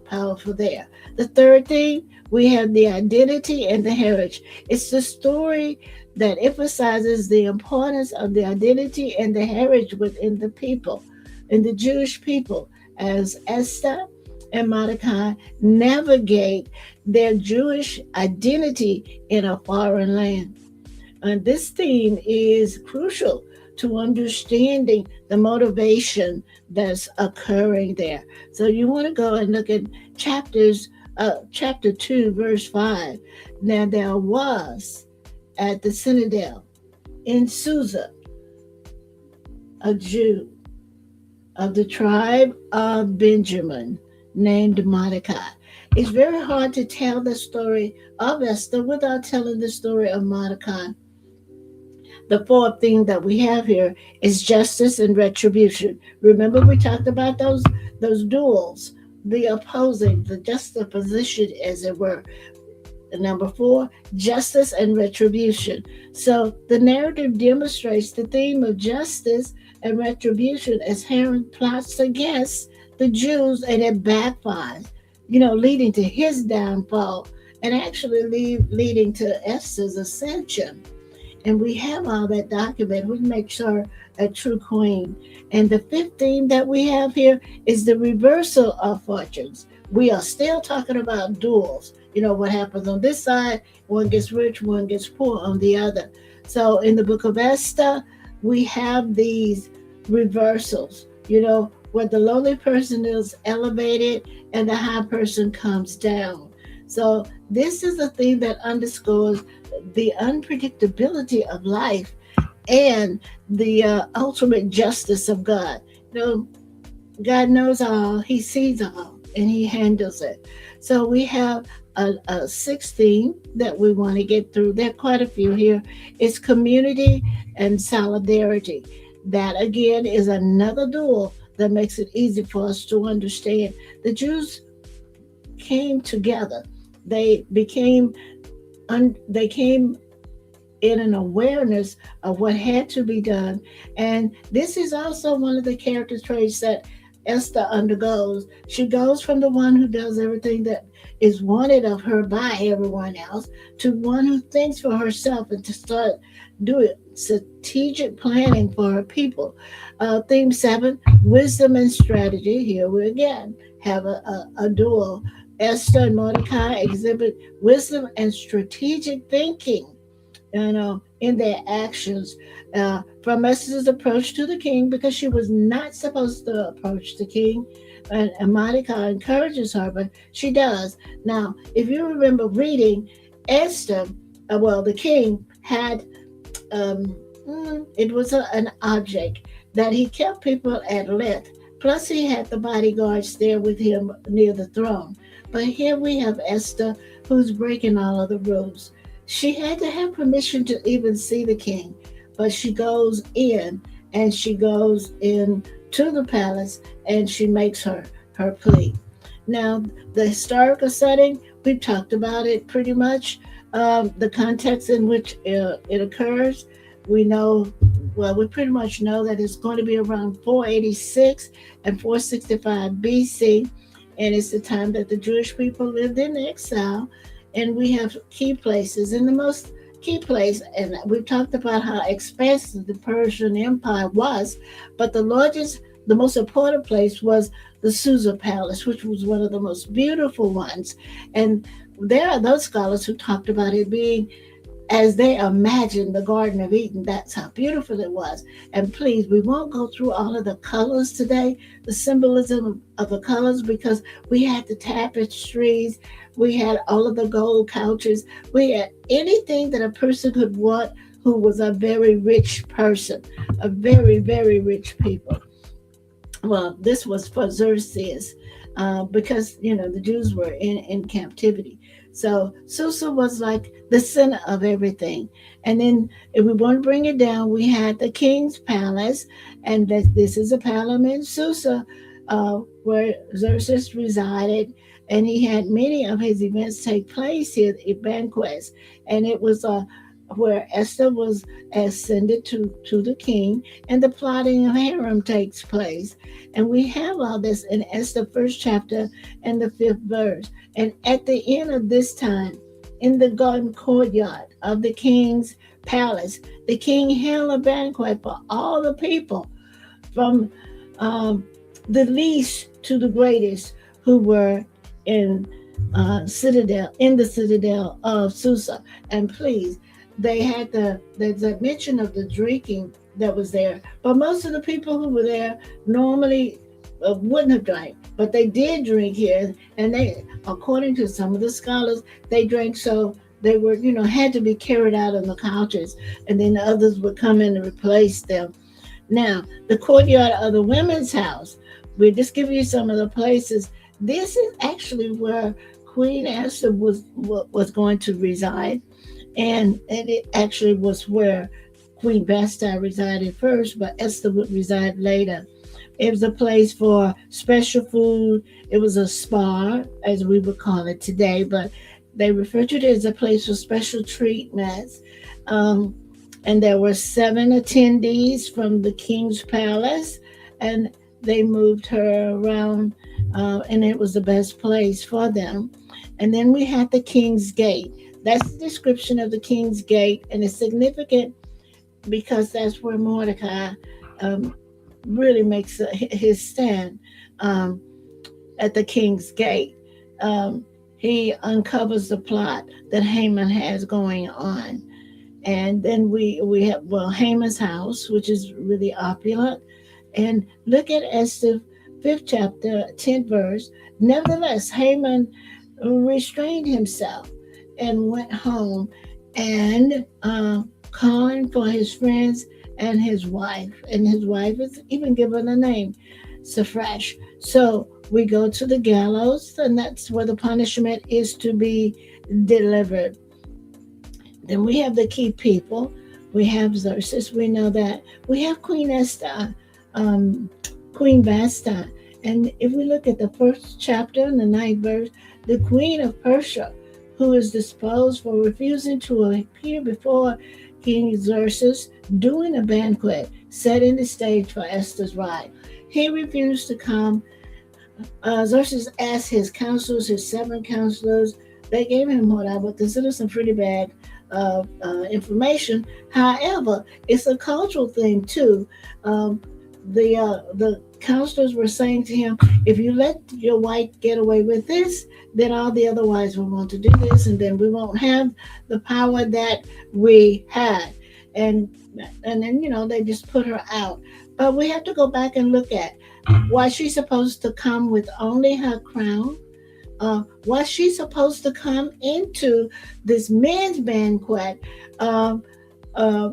powerful there. The third thing, we have the identity and the heritage. It's the story that emphasizes the importance of the identity and the heritage within the people, in the Jewish people, as Esther and Mordecai navigate their Jewish identity in a foreign land. And this theme is crucial to understanding the motivation that's occurring there. So you want to go and look at chapter 2, verse 5. Now there was at the citadel in Susa a Jew of the tribe of Benjamin named Mordecai. It's very hard to tell the story of Esther without telling the story of Mordecai. The fourth thing that we have here is justice and retribution. Remember, we talked about those duels, the opposing, the juxtaposition, as it were. Number four, justice and retribution. So the narrative demonstrates the theme of justice and retribution as Haman plots against the Jews and it backfires, leading to his downfall and actually leading to Esther's ascension. And we have all that document, which makes her a true queen. And the fifth theme that we have here is the reversal of fortunes. We are still talking about duels. What happens on this side, one gets rich, one gets poor on the other. So in the book of Esther, we have these reversals, where the lowly person is elevated and the high person comes down. So this is a theme that underscores the unpredictability of life and the ultimate justice of God. God knows all, He sees all, and He handles it. So we have a sixth theme that we want to get through. There are quite a few here. It's community and solidarity. That again is another dual that makes it easy for us to understand. The Jews came together. They came in an awareness of what had to be done. And this is also one of the character traits that Esther undergoes. She goes from the one who does everything that is wanted of her by everyone else to one who thinks for herself and to start doing strategic planning for her people. Theme 7, wisdom and strategy. Here we again have a duo. Esther and Mordecai exhibit wisdom and strategic thinking, in their actions. From Esther's approach to the king, because she was not supposed to approach the king, and Mordecai encourages her, but she does. Now, if you remember reading Esther, the king had, it was an object that he kept people at length. Plus, he had the bodyguards there with him near the throne. But here we have Esther, who's breaking all of the rules. She had to have permission to even see the king, but she goes in and she goes in to the palace and she makes her plea. Now, the historical setting, we've talked about it pretty much. The context in which it occurs, we pretty much know that it's going to be around 486 and 465 BC. And it's the time that the Jewish people lived in exile. And we have key places. And the most key place, and we've talked about how expansive the Persian Empire was, but the most important place was the Susa Palace, which was one of the most beautiful ones. And there are those scholars who talked about it being as they imagined the Garden of Eden. That's how beautiful it was. And please, we won't go through all of the colors today, the symbolism of the colors, because we had the tapestries, we had all of the gold couches, we had anything that a person could want who was a very rich person, a very, very rich people. Well, this was for Xerxes, because, the Jews were in captivity. So Susa was like the center of everything. And then if we want to bring it down, we had the king's palace, and this is a palace in Susa, where Xerxes resided, and he had many of his events take place here at banquets. And it was where Esther was ascended to the king, and the plotting of harem takes place. And we have all this in Esther first chapter and the fifth verse. And at the end of this time, in the garden courtyard of the king's palace, the king held a banquet for all the people, from um, the least to the greatest, who were in in the citadel of Susa. And please, they had there's a mention of the drinking that was there, but most of the people who were there normally wouldn't have drank, but they did drink here, and they, according to some of the scholars, they drank so they were, had to be carried out on the couches, and then the others would come in and replace them. Now, the courtyard of the women's house, we just give you some of the places. This is actually where Queen Esther was going to reside, and it actually was where Queen Vashti resided first, but Esther would reside later. It was a place for special food. It was a spa, as we would call it today, but they referred to it as a place for special treatments. Um, and there were seven attendees from the king's palace, and they moved her around, and it was the best place for them. And then we had the king's gate. That's the description of the king's gate, and it's significant because that's where Mordecai um, really makes his stand, um, at the king's gate. He uncovers the plot that Haman has going on. And then we have, well, Haman's house, which is really opulent. And look at Esther 5th chapter, 10th verse. Nevertheless, Haman restrained himself and went home, and calling for his friends and his wife. And his wife is even given a name, Saphrash. So we go to the gallows, and that's where the punishment is to be delivered. Then we have the key people. We have Xerxes, we know that. We have Queen Esther, um, Queen Vashti. And if we look at the first chapter and the ninth verse, the Queen of Persia, who is disposed for refusing to appear before King Xerxes during a banquet, setting the stage for Esther's ride. He refused to come. Xerxes asked his counselors, his seven counselors. They gave him what I would consider some pretty bad information. However, it's a cultural thing too. The counselors were saying to him, if you let your wife get away with this, then all the other wives will want to do this, and then we won't have the power that we had. And and then they just put her out. But we have to go back and look at why she's supposed to come with only her crown. Why she's supposed to come into this men's banquet uh, uh,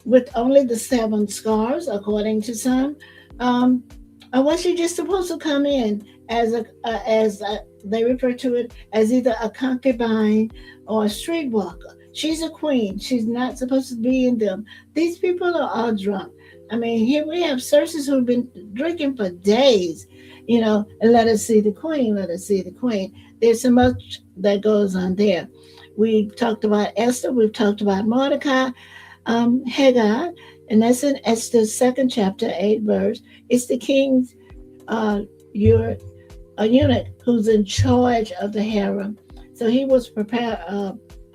with only the seven scars, according to some. Um, or was she just supposed to come in as they refer to it as either a concubine or a streetwalker? She's a queen. She's not supposed to be in them. These people are all drunk. I mean, here we have Cersei who've been drinking for days, and let us see the queen, let us see the queen. There's so much that goes on there. We talked about Esther, we've talked about Mordecai, Hagar, and that's in Esther's second chapter, 8 verse. It's the king's your a eunuch who's in charge of the harem. So he was prepared.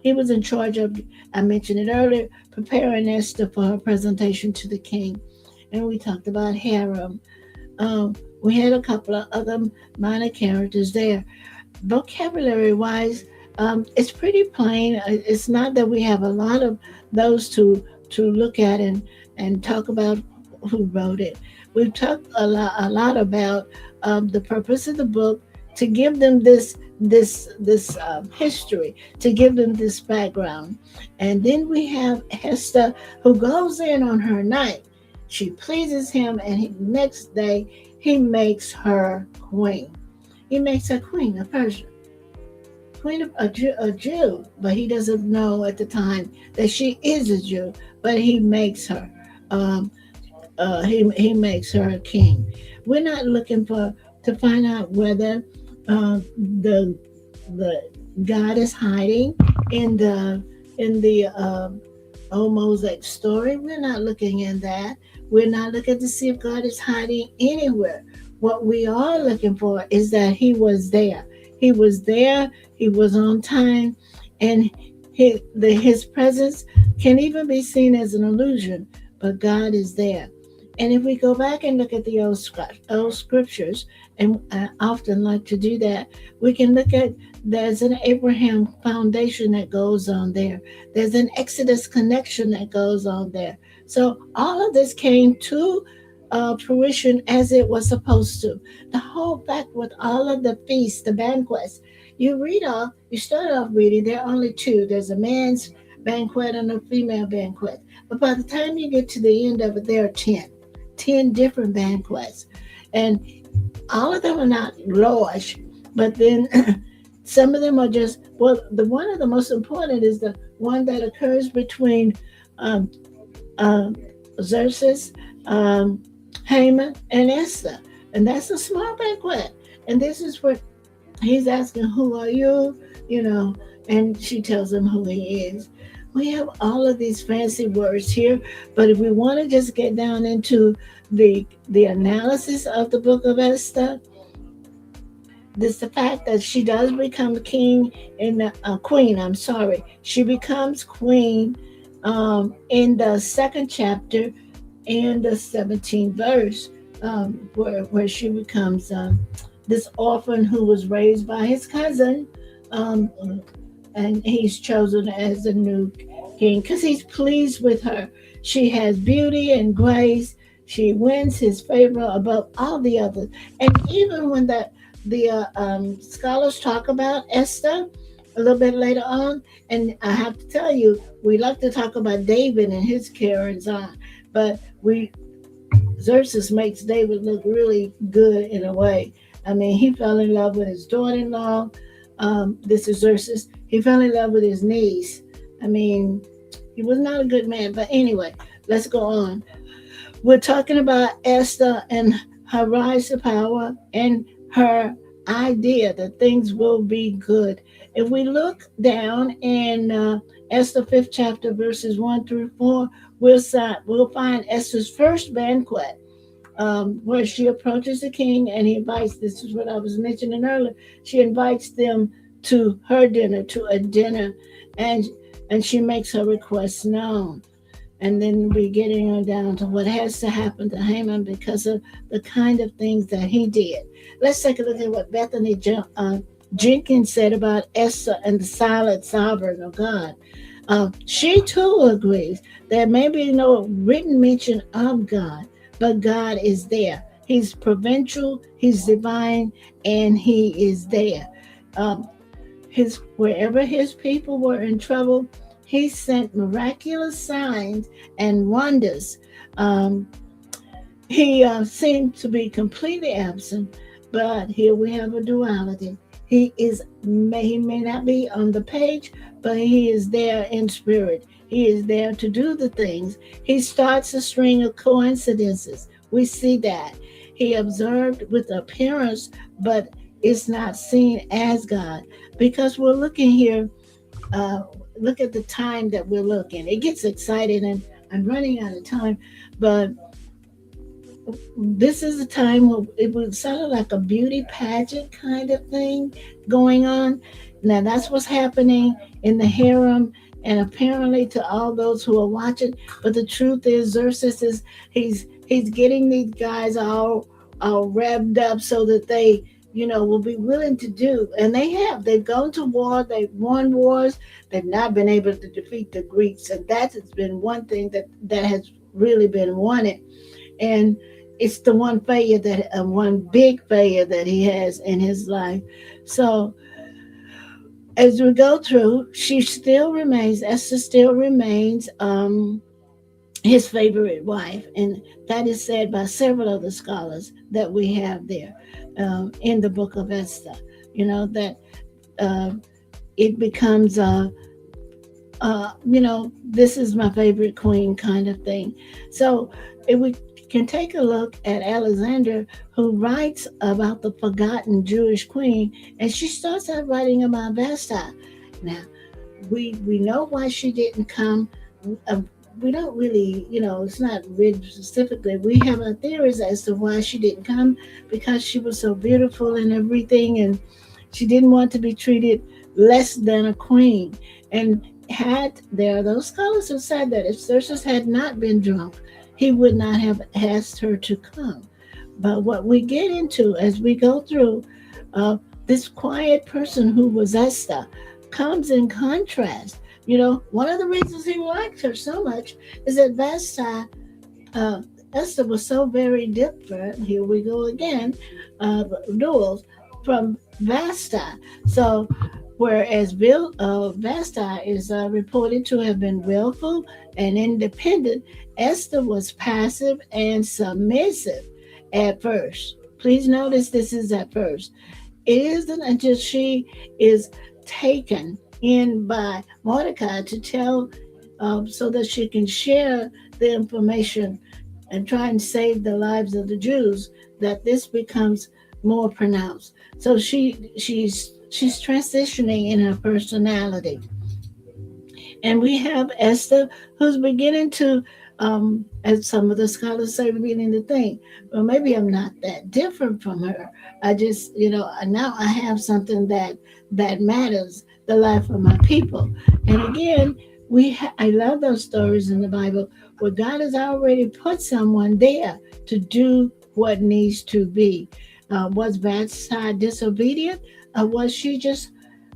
He was in charge of. I mentioned it earlier, preparing Esther for her presentation to the king. And we talked about harem. We had a couple of other minor characters there. Vocabulary wise, it's pretty plain. It's not that we have a lot of those to look at and talk about who wrote it. We've talked a lot about the purpose of the book, to give them this history, to give them this background. And then we have Esther, who goes in on her night. She pleases him, and next day he makes her queen. He makes her queen of Persia, queen of a Jew, but he doesn't know at the time that she is a Jew. But he makes her. Um, he makes her a king. We're not looking for to find out whether the God is hiding in in the old Mosaic story. We're not looking in that. We're not looking to see if God is hiding anywhere. What we are looking for is that He was there. He was there. He was on time, and His presence can even be seen as an illusion, but God is there. And if we go back and look at the old scriptures, and I often like to do that, we can look at there's an Abraham foundation that goes on there. There's an Exodus connection that goes on there. So all of this came to fruition as it was supposed to. The whole fact with all of the feasts, the banquets, you start off reading, there are only two. There's a man's banquet and a female banquet. But by the time you get to the end of it, there are 10 different banquets. And all of them are not large, but then some of them are just, well, the one of the most important is the one that occurs between um, um, Xerxes, um, Haman, and Esther. And that's a small banquet. And this is what he's asking, who are you? You know, and she tells him who he is. We have all of these fancy words here, but if we want to just get down into the analysis of the book of Esther, this the fact that she does become king in the queen. I'm sorry, she becomes queen in the second chapter and the 17th verse, where she becomes this orphan who was raised by his cousin, um, and he's chosen as the new king because he's pleased with her. She has beauty and grace. She wins his favor above all the others. And even when the scholars talk about Esther a little bit later on, and I have to tell you, we like to talk about David and his carries on, but we Xerxes makes David look really good in a way. I mean, he fell in love with his daughter-in-law. This is Xerxes. He fell in love with his niece. I mean, he was not a good man. But anyway, let's go on. We're talking about Esther and her rise to power and her idea that things will be good. If we look down in Esther 5th chapter, verses 1 through 4, we'll find Esther's first banquet, where she approaches the king and he invites, this is what I was mentioning earlier, she invites them to her dinner, to a dinner, and she makes her request known. And then we're getting on down to what has to happen to Haman because of the kind of things that he did. Let's take a look at what Bethany Jenkins said about Esther and the silent sovereign of God. She too agrees there may be no written mention of God, but God is there. He's providential, He's divine, and He is there. Um, wherever His people were in trouble, He sent miraculous signs and wonders. He seemed to be completely absent, but here we have a duality. He may not be on the page, but he is there in spirit. He is there to do the things. He starts a string of coincidences. We see that. He observed with appearance, but is not seen as God. Because we're looking here, look at the time that we're looking. It gets exciting, and I'm running out of time, but this is a time where it would sound like a beauty pageant kind of thing going on. Now that's what's happening in the harem, and apparently to all those who are watching. But the truth is, Xerxes is he's getting these guys all revved up so that they will be willing to do, and they've gone to war, they've won wars, they've not been able to defeat the Greeks, and that has been one thing that has really been wanted. And it's the one big failure that he has in his life. So as we go through, Esther still remains his favorite wife, and that is said by several of the scholars that we have there in the book of Esther. That uh, it becomes this is my favorite queen kind of thing. So if we can take a look at Alexander, who writes about the forgotten Jewish queen, and she starts out writing about Vesta. Now, we know why she didn't come. Uh, we don't really, it's not read specifically. We have our theories as to why she didn't come, because she was so beautiful and everything, and she didn't want to be treated less than a queen. And there are those scholars who said that if Xerxes had not been drunk, he would not have asked her to come. But what we get into as we go through, uh, this quiet person who was Esther comes in contrast. One of the reasons he liked her so much is that Vashti, uh, Esther was so very different. Here we go again, duels from Vashti. So, whereas Vashti is reported to have been willful and independent, Esther was passive and submissive at first. Please notice this is at first. It isn't until she is taken in by Mordecai to tell, so that she can share the information and try and save the lives of the Jews, that this becomes more pronounced. So she's transitioning in her personality. And we have Esther, who's beginning to, as some of the scholars say, beginning to think, well, maybe I'm not that different from her. I just, now I have something that matters, the life of my people. And again, I love those stories in the Bible where God has already put someone there to do what needs to be. Was Vashti disobedient, or was she just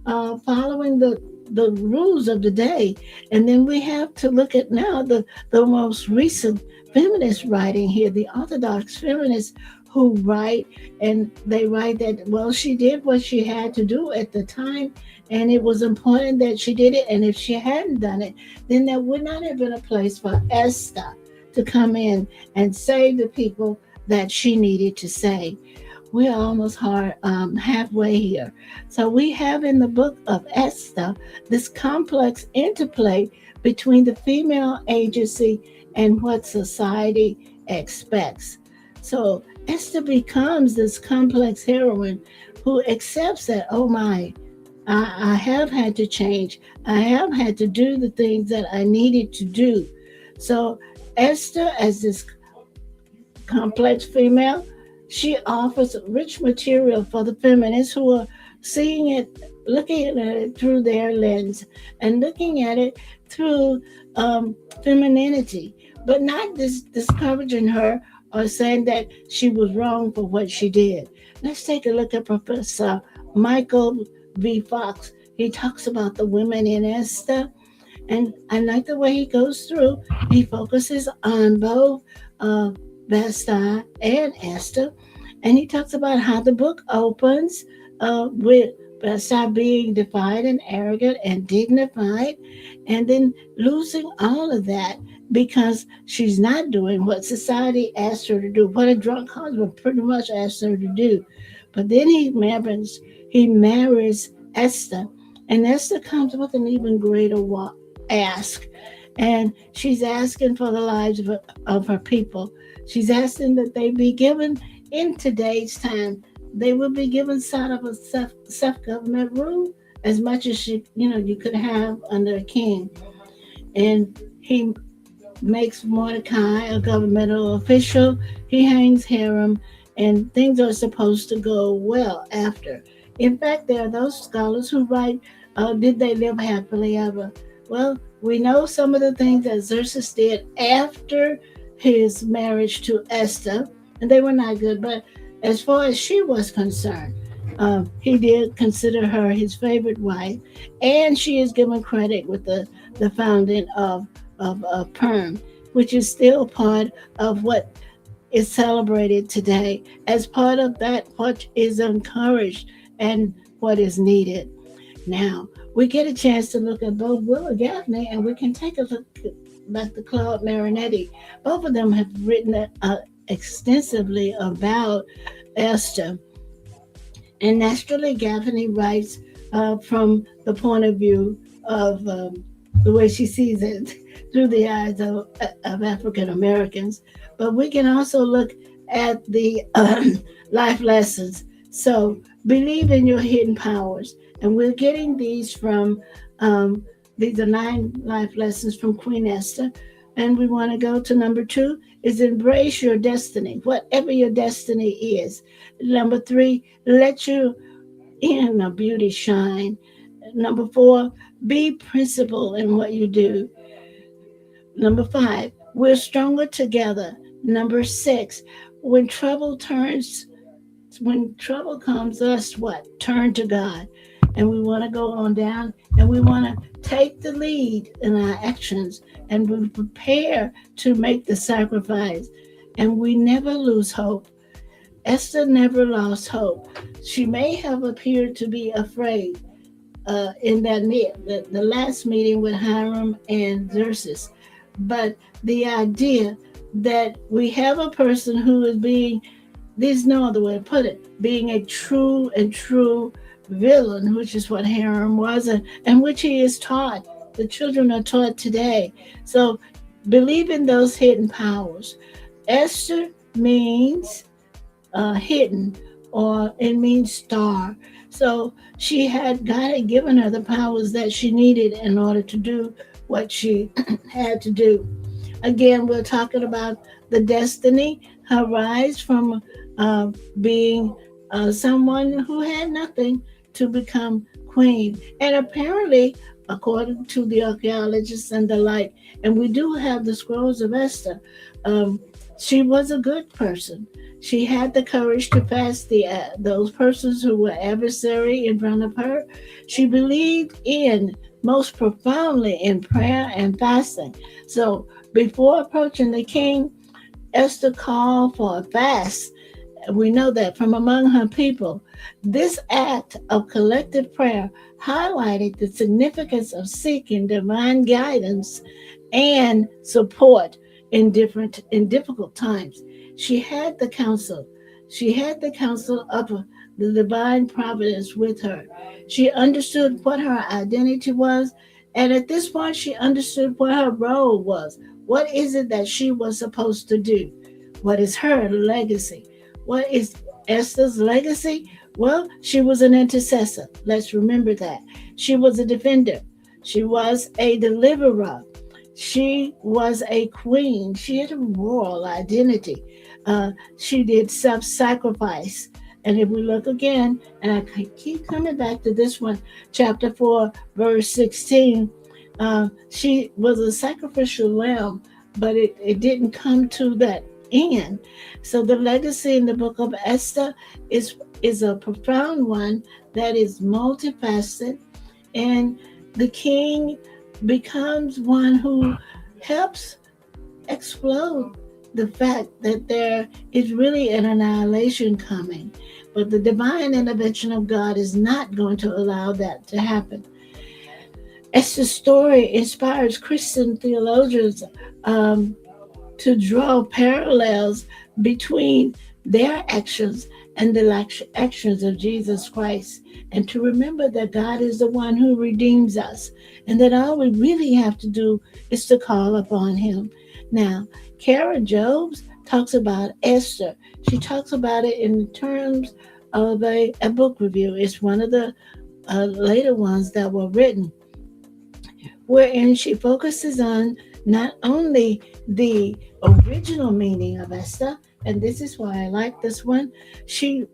following the rules of the day? And then we have to look at now the most recent feminist writing here, the Orthodox feminists who write, and they write that, well, she did what she had to do at the time, and it was important that she did it. And if she hadn't done it, then there would not have been a place for Esther to come in and save the people that she needed to save. We're almost halfway here. So we have in the book of Esther this complex interplay between the female agency and what society expects. So Esther becomes this complex heroine who accepts that, oh my, I have had to change. I have had to do the things that I needed to do. So Esther, as this complex female, she offers rich material for the feminists who are seeing it, looking at it through their lens, and looking at it through femininity, but not discouraging her or saying that she was wrong for what she did. Let's take a look at Professor Michael V. Fox. He talks about the women in Esther, and I like the way he goes through. He focuses on both Vashti and Esther, and he talks about how the book opens with Vashti being defiant and arrogant and dignified, and then losing all of that because she's not doing what society asked her to do, what a drunk husband pretty much asked her to do. But then he marries Esther, and Esther comes with an even greater ask. And she's asking for the lives of her people. She's asking that they be given in today's time. They will be given sort of a self government rule as much as you could have under a king. And he makes Mordecai a governmental official. He hangs Hiram, and things are supposed to go well after. In fact, there are those scholars who write, did they live happily ever? Well, we know some of the things that Xerxes did after his marriage to Esther, and they were not good. But as far as she was concerned, he did consider her his favorite wife, and she is given credit with the founding of Perm, which is still part of what is celebrated today as part of that what is encouraged and what is needed. Now, we get a chance to look at both Willa Gaffney, and we can take a look at the Claude Marinetti. Both of them have written extensively about Esther. And naturally, Gaffney writes from the point of view of the way she sees it through the eyes of African Americans. But we can also look at the life lessons. So, believe in your hidden powers. And we're getting these from These are 9 life lessons from Queen Esther. And we want to go to number 2 is embrace your destiny, whatever your destiny is. Number 3, let your inner beauty shine. Number 4, be principled in what you do. Number 5, we're stronger together. Number 6, when trouble turns when trouble comes, us what? Turn to God. And we want to go on down and we want to take the lead in our actions and we prepare to make the sacrifice. And we never lose hope. Esther never lost hope. She may have appeared to be afraid in the last meeting with Hiram and Xerxes, but the idea that we have a person who is being, there's no other way to put it, being a true villain, which is what Hiram was, and which he is taught. The children are taught today. So believe in those hidden powers. Esther means hidden, or it means star. So God had given her the powers that she needed in order to do what she had to do. Again, we're talking about the destiny, her rise from being someone who had nothing to become queen. And apparently, according to the archaeologists and the like, and we do have the scrolls of Esther, she was a good person. She had the courage to face those persons who were adversary in front of her. She believed in most profoundly in prayer and fasting. So before approaching the king, Esther called for a fast. We know that from among her people. This act of collective prayer highlighted the significance of seeking divine guidance and support in difficult times. She had the counsel. She had the counsel of the divine providence with her. She understood what her identity was, and at this point, she understood what her role was. What is it that she was supposed to do? What is her legacy? What is Esther's legacy? Well, she was an intercessor. Let's remember that. She was a defender. She was a deliverer. She was a queen. She had a royal identity. She did self-sacrifice. And if we look again, and I keep coming back to this one, chapter 4, verse 16, she was a sacrificial lamb, but it didn't come to that end. So the legacy in the book of Esther is a profound one that is multifaceted, and the king becomes one who helps explode the fact that there is really an annihilation coming. But the divine intervention of God is not going to allow that to happen. Esther's story inspires Christian theologians to draw parallels between their actions and the actions of Jesus Christ, and to remember that God is the one who redeems us, and that all we really have to do is to call upon Him. Now, Kara Jobes talks about Esther. She talks about it in terms of a book review. It's one of the later ones that were written, wherein she focuses on not only the original meaning of Esther, and this is why I like this one, she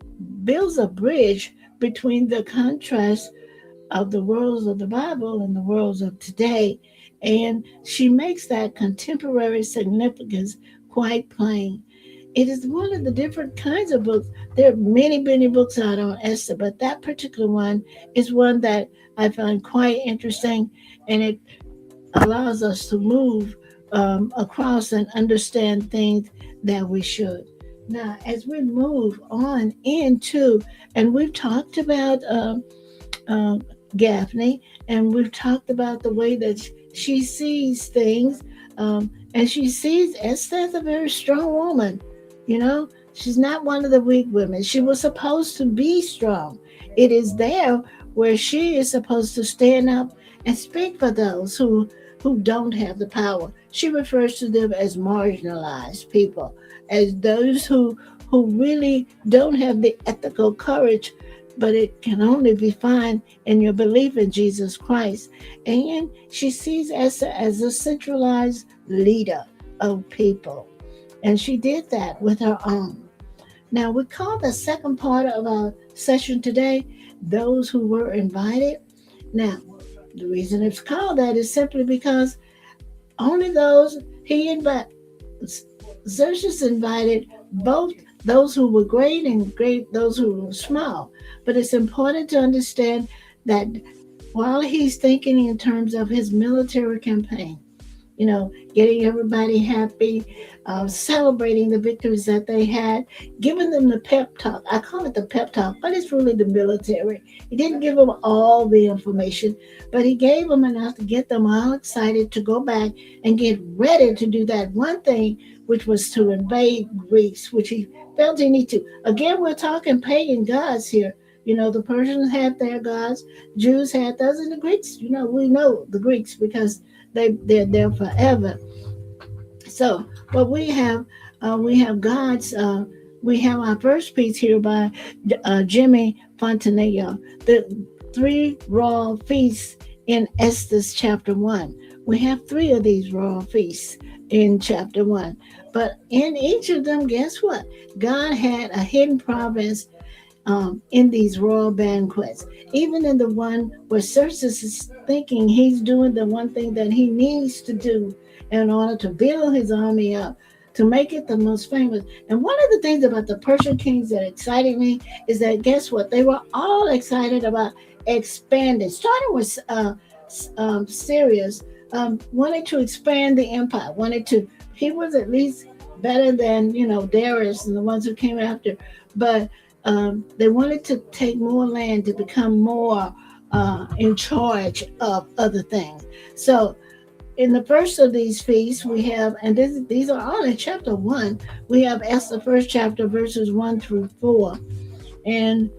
builds a bridge between the contrast of the worlds of the Bible and the worlds of today, and she makes that contemporary significance quite plain. It is one of the different kinds of books. There are many books out on Esther, but that particular one is one that I find quite interesting, and it allows us to move across and understand things that we should. Now, as we move on into, and we've talked about uh, Gaffney, and we've talked about the way that she sees things, and she sees Esther as a very strong woman. You know, she's not one of the weak women. She was supposed to be strong. It is there where she is supposed to stand up and speak for those who don't have the power. She refers to them as marginalized people, as those who really don't have the ethical courage but it can only be found in your belief in Jesus Christ. And she sees as a centralized leader of people. And she did that with her own. Now, we call the second part of our session today those who were invited. Now, the reason it's called that is simply because only those he invited, Xerxes invited both those who were great and great those who were small. But it's important to understand that while he's thinking in terms of his military campaign, getting everybody happy, celebrating the victories that they had, giving them the pep talk. I call it the pep talk, but it's really the military. He didn't give them all the information, but he gave them enough to get them all excited to go back and get ready to do that one thing, which was to invade Greece, which he felt he needed to. Again, we're talking pagan gods here. The Persians had their gods, Jews had those, and the Greeks, we know the Greeks because they're there forever. So what we have God's we have our first piece here by Jimmy Fontanillo, the three royal feasts in Esther's chapter 1. We have three of these royal feasts in chapter 1, but in each of them, guess what? God had a hidden province in these royal banquets. Even in the one where Xerxes is thinking he's doing the one thing that he needs to do in order to build his army up, to make it the most famous. And one of the things about the Persian kings that excited me is that guess what? They were all excited about expanding, starting with Syria's, wanted to expand the empire, he was at least better than, Darius and the ones who came after, but they wanted to take more land to become more in charge of other things. So, in the first of these feasts, we have, and these are all in chapter 1, we have Esther, first chapter, verses 1 through 4. And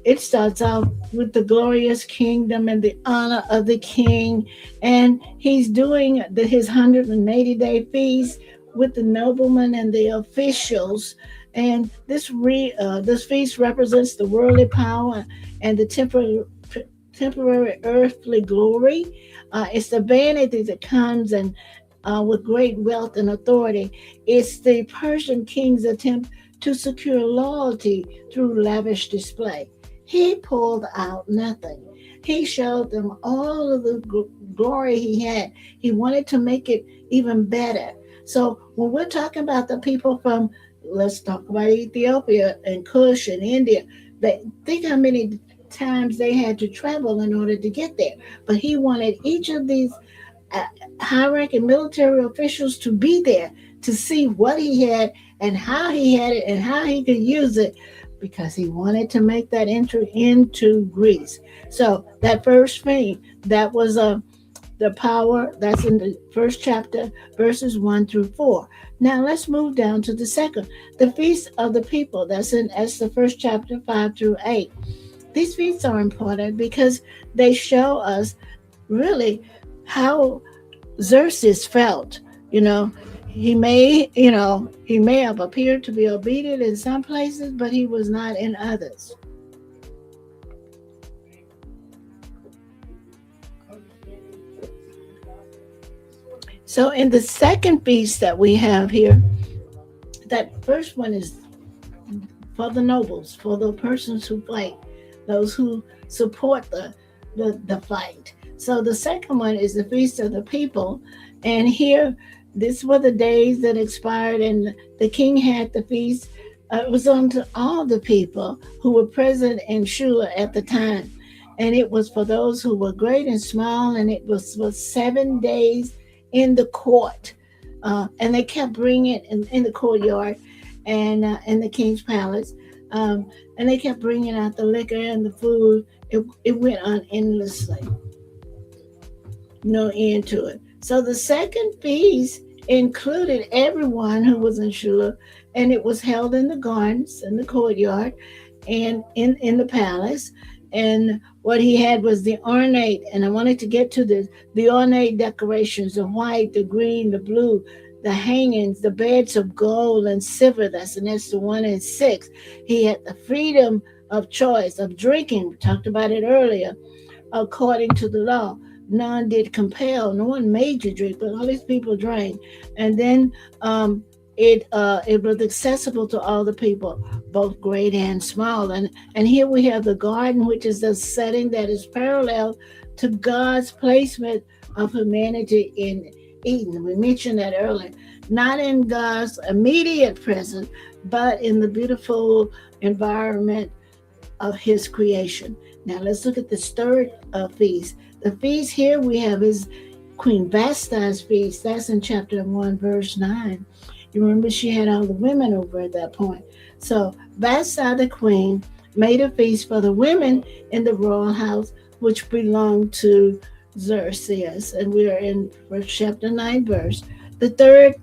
it starts out with the glorious kingdom and the honor of the king. And he's doing his 180-day feast with the noblemen and the officials. And this feast represents the worldly power and the temporary earthly glory. It's the vanity that comes and with great wealth and authority. It's the Persian king's attempt to secure loyalty through lavish display. He pulled out nothing. He showed them all of the glory he had. He wanted to make it even better. So when we're talking about the people from, let's talk about Ethiopia and Kush and India, think how many times they had to travel in order to get there. But he wanted each of these high-ranking military officials to be there to see what he had and how he had it and how he could use it, because he wanted to make that entry into Greece. So that first thing, that was the power, that's in the first chapter, verses 1 through 4. Now let's move down to the second, the Feast of the People. That's in Esther, first chapter, 5 through 8. These feasts are important because they show us really how Xerxes felt. He may have appeared to be obedient in some places, but he was not in others. So in the second feast that we have here, that first one is for the nobles, for the persons who fight, those who support the fight. So the second one is the Feast of the People. And here, these were the days that expired, and the king had the feast. It was unto all the people who were present in Shula at the time. And it was for those who were great and small, and it was for 7 days in the court. And they kept bringing it in the courtyard and in the king's palace. And they kept bringing out the liquor and the food. It went on endlessly. No end to it. So the second feast included everyone who was in Shula, and it was held in the gardens, in the courtyard, and in the palace. And what he had was the ornate, and I wanted to get to the ornate decorations, the white, the green, the blue, the hangings, the beds of gold and silver. That's in Esther 1 and 6. He had the freedom of choice, of drinking. We talked about it earlier, according to the law. None did compel, no one made you drink, but all these people drank. And then it was accessible to all the people, both great and small. And here we have the garden, which is the setting that is parallel to God's placement of humanity in Eden. We mentioned that earlier. Not in God's immediate presence, but in the beautiful environment of his creation. Now let's look at this third feast. The feast here we have is Queen Vashti's feast. That's in chapter 1, verse 9. You remember she had all the women over at that point. So Vashti the queen made a feast for the women in the royal house, which belonged to Xerxes. And we are in chapter 9, verse. The third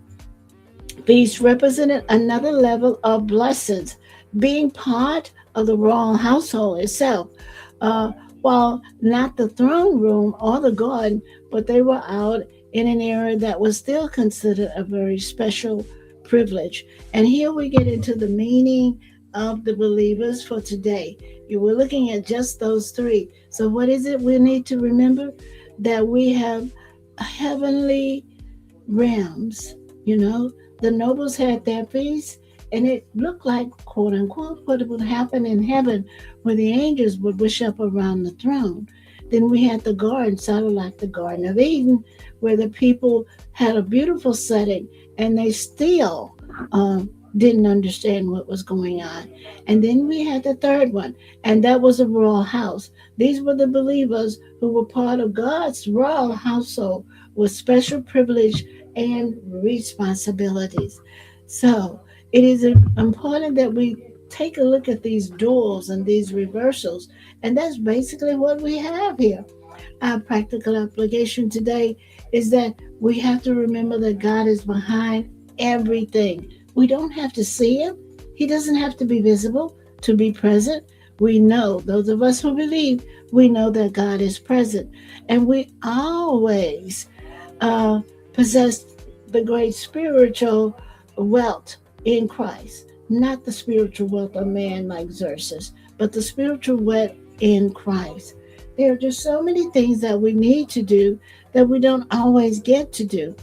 feast represented another level of blessings, being part of the royal household itself. Uh, while not the throne room or the garden, but they were out in an area that was still considered a very special privilege. And here we get into the meaning of the believers for today. You were looking at just those three. So, what is it we need to remember? That we have heavenly realms. You know, the nobles had their feast, and it looked like, quote unquote, what would happen in heaven where the angels would wish up around the throne. Then we had the garden, sort of like the Garden of Eden, where the people had a beautiful setting and they still didn't understand what was going on. And then we had the third one, and that was a royal house. These were the believers who were part of God's royal household with special privilege and responsibilities. So it is important that we take a look at these duals and these reversals. And that's basically what we have here. Our practical application today is that we have to remember that God is behind everything. We don't have to see him. He doesn't have to be visible to be present. We know, those of us who believe, we know that God is present. And we always uh, possess the great spiritual wealth in Christ. Not the spiritual wealth of man like Xerxes, but the spiritual wealth in Christ. There are just so many things that we need to do that we don't always get to do.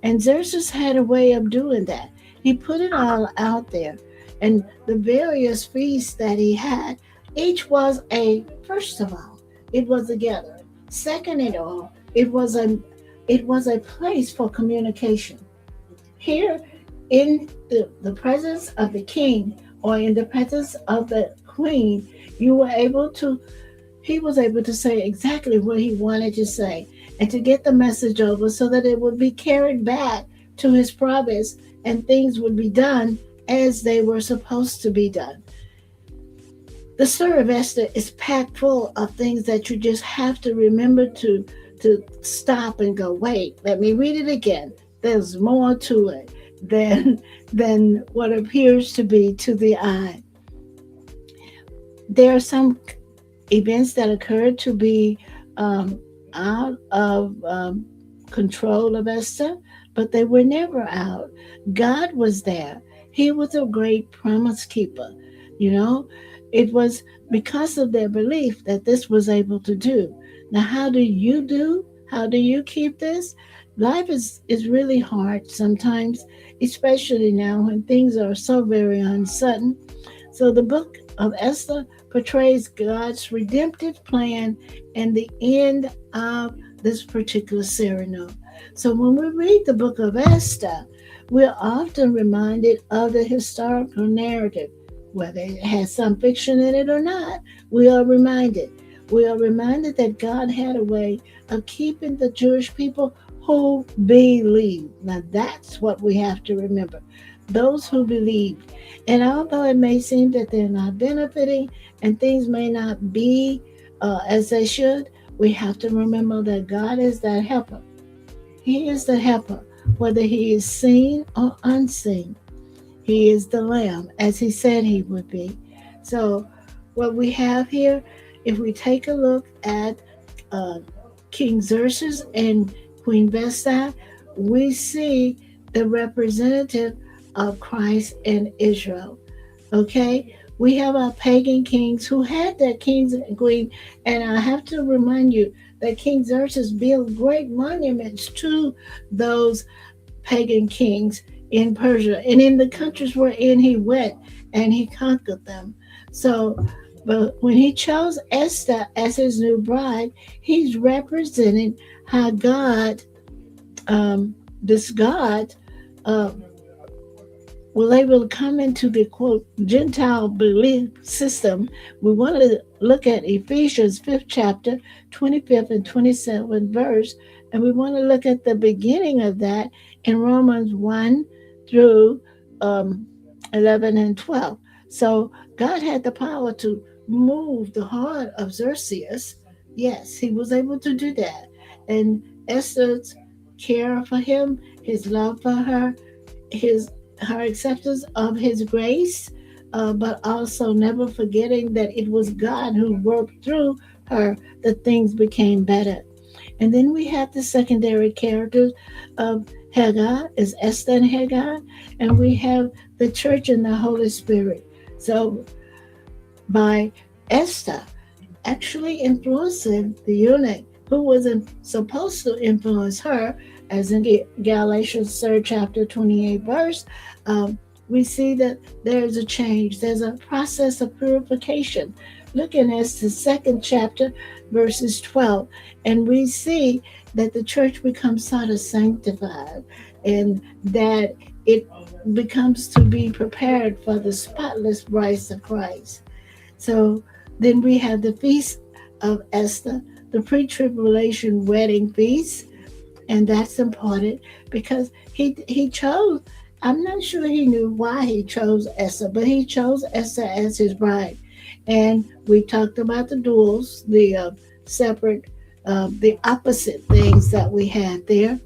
And Xerxes had a way of doing that. He put it all out there. And the various feasts that he had, each was first of all, it was a gathering. Second of all, it was a place for communication. Here in the presence of the king or in the presence of the queen, you were able to he was able to say exactly what he wanted to say and to get the message over so that it would be carried back to his province and things would be done as they were supposed to be done. The story of Esther is packed full of things that you just have to remember to stop and go, wait, let me read it again. There's more to it than what appears to be to the eye. There are some events that occurred to be out of control of Esther, but they were never out. God was there. He was a great promise keeper. You know, it was because of their belief that this was able to do. Now, how do you do? How do you keep this? Life is really hard sometimes, especially now when things are so very uncertain. So the book of Esther portrays God's redemptive plan and the end of this particular scenario. So when we read the book of Esther, we're often reminded of the historical narrative, whether it has some fiction in it or not. We are reminded. We are reminded that God had a way of keeping the Jewish people who believed. Now that's what we have to remember. Those who believed. And although it may seem that they're not benefiting and things may not be as they should, we have to remember that God is that helper. He is the helper, whether he is seen or unseen. He is the Lamb, as he said he would be. So, what we have here, if we take a look at uh, King Xerxes and Queen Vesta, we see the representative of Christ and Israel. Okay? We have our pagan kings who had their kings and queens, and I have to remind you that King Xerxes built great monuments to those pagan kings in Persia and in the countries wherein he went and he conquered them. So, but when he chose Esther as his new bride, he's representing how God, this God, uh, will able to come into the quote Gentile belief system. We want to look at Ephesians 5th chapter, 25th and 27th verse, and we want to look at the beginning of that in Romans 1 through um, 11 and 12. So God had the power to move the heart of Xerxes. Yes, he was able to do that. And Esther's care for him, his love for her, his her acceptance of his grace, but also never forgetting that it was God who worked through her that things became better. And then we have the secondary characters of Hagar, is Esther and Hagar, and we have the church and the Holy Spirit. So by Esther actually influencing the eunuch who wasn't supposed to influence her, as in Galatians 3rd chapter 28 verse, we see that there's a change. There's a process of purification. Looking at the second chapter, verses 12, and we see that the church becomes sort of sanctified and that it becomes to be prepared for the spotless bride of Christ. So then we have the Feast of Esther, the pre tribulation wedding feast. And that's important because he chose, I'm not sure he knew why he chose Esther, but he chose Esther as his bride. And we talked about the duels, the separate, the opposite things that we had there,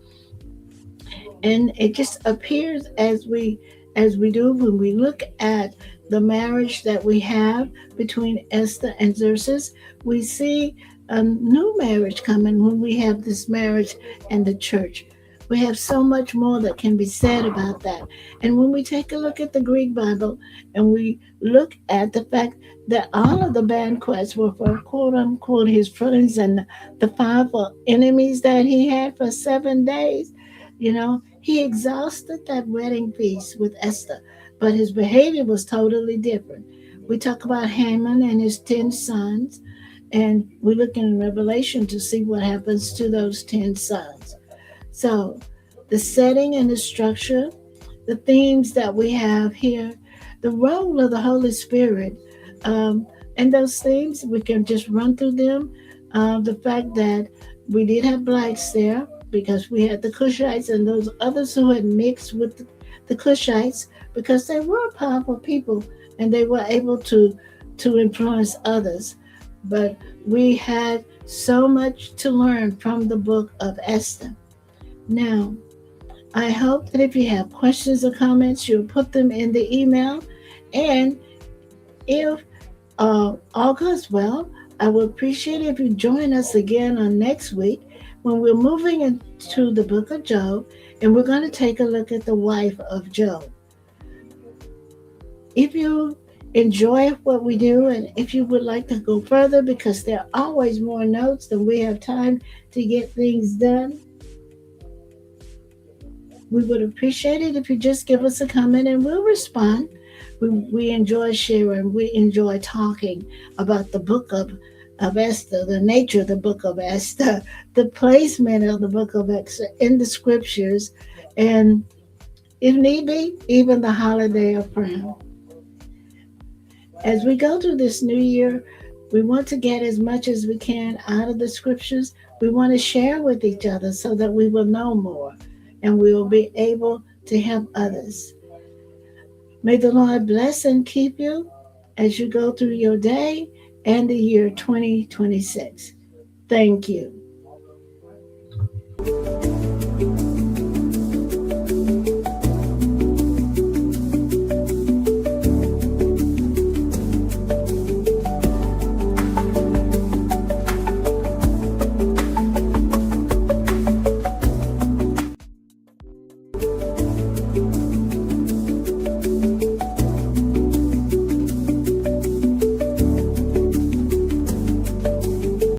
and it just appears as we do when we look at the marriage that we have between Esther and Xerxes. We see a new marriage coming when we have this marriage and the church. We have so much more that can be said about that. And when we take a look at the Greek Bible and we look at the fact that all of the banquets were for quote unquote his friends and the five enemies that he had for 7 days, he exhausted that wedding feast with Esther, but his behavior was totally different. We talk about Haman and his 10 sons, and we look in Revelation to see what happens to those 10 sons. So, the setting and the structure, the themes that we have here, the role of the Holy Spirit, and those themes, we can just run through them. The fact that we did have blacks there because we had the Cushites and those others who had mixed with the Cushites because they were powerful people and they were able to influence others. But we had so much to learn from the book of Esther. Now, I hope that if you have questions or comments, you'll put them in the email. And if all goes well, I would appreciate it if you join us again on next week when we're moving into the book of Job and we're going to take a look at the wife of Job. If you enjoy what we do and if you would like to go further, because there are always more notes than we have time to get things done, we would appreciate it if you just give us a comment and we'll respond. We enjoy sharing, we enjoy talking about the book of Esther, the nature of the book of Esther, the placement of the book of Esther in the scriptures, and if need be, even the holiday of Fron. As we go through this new year, we want to get as much as we can out of the scriptures. We want to share with each other so that we will know more and we will be able to help others. May the Lord bless and keep you as you go through your day and the year 2026. Thank you.